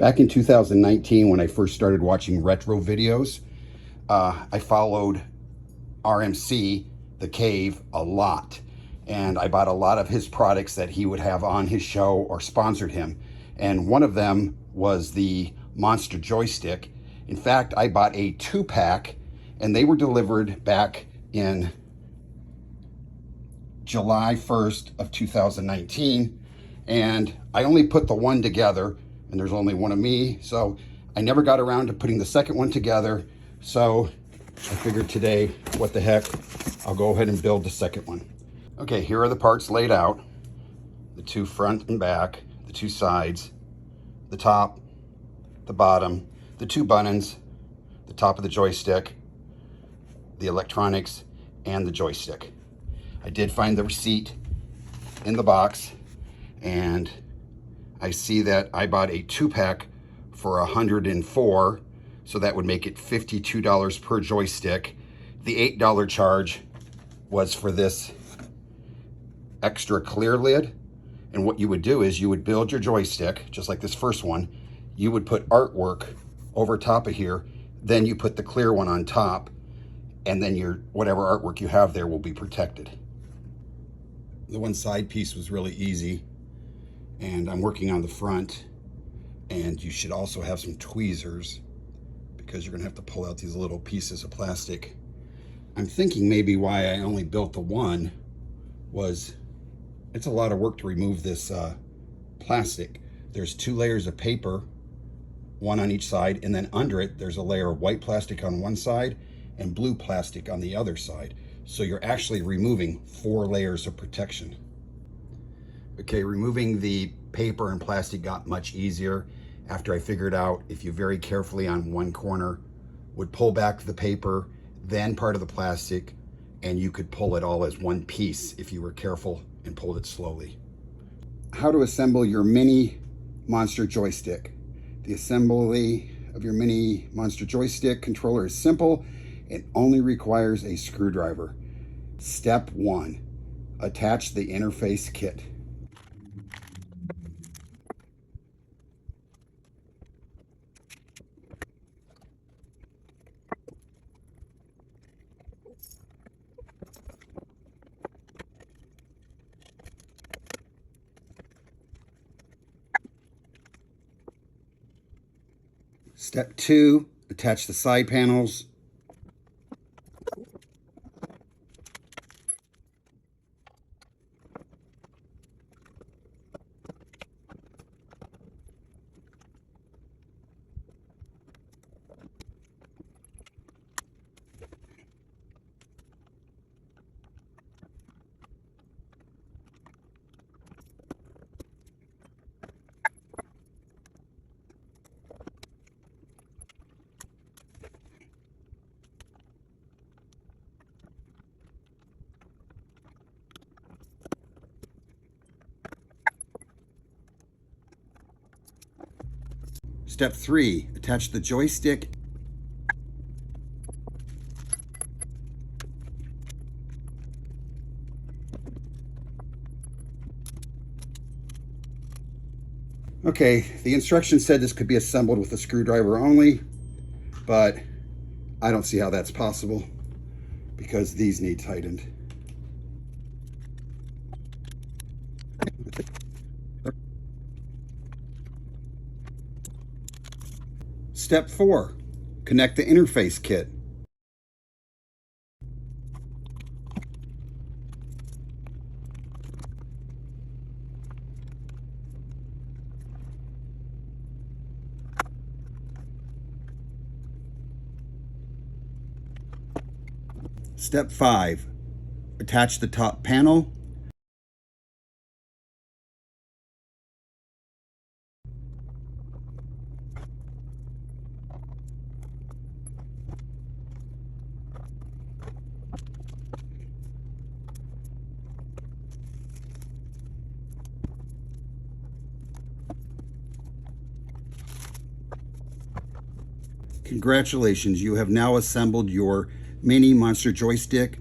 Back in 2019, when I first started watching retro videos, I followed RMC, The Cave, a lot. And I bought a lot of his products that he would have on his show or sponsored him. And one of them was the Monster joystick. In fact, I bought a 2-pack, and they were delivered back in July 1st of 2019. And I only put the one together, and there's only one of me, so I never got around to putting the second one together. So I figured today, what the heck, I'll go ahead and build the second one. Okay, here are the parts laid out. The two front and back, the two sides, the top, the bottom, the two buttons, the top of the joystick, the electronics, and the joystick. I did find the receipt in the box, and I see that I bought a 2-pack for $104, so that would make it $52 per joystick. The $8 charge was for this extra clear lid. And what you would do is you would build your joystick, just like this first one. You would put artwork over top of here, then you put the clear one on top, and then your whatever artwork you have there will be protected. The one side piece was really easy, and I'm working on the front. And you should also have some tweezers, because you're gonna have to pull out these little pieces of plastic. I'm thinking maybe why I only built the one was it's a lot of work to remove this plastic. There's 2 layers of paper, one on each side, and then under it there's a layer of white plastic on one side and blue plastic on the other side. So you're actually removing 4 layers of protection. Okay, removing the paper and plastic got much easier after I figured out if you very carefully on one corner would pull back the paper, then part of the plastic, and you could pull it all as one piece if you were careful and pulled it slowly. How to assemble your mini Monster joystick. The assembly of your mini Monster joystick controller is simple. It only requires a screwdriver. Step 1, attach the interface kit. Step 2, attach the side panels. Step 3, attach the joystick. Okay, the instructions said this could be assembled with a screwdriver only, but I don't see how that's possible because these need tightened. Step 4, connect the interface kit. Step 5, attach the top panel. Congratulations, you have now assembled your mini Monster joystick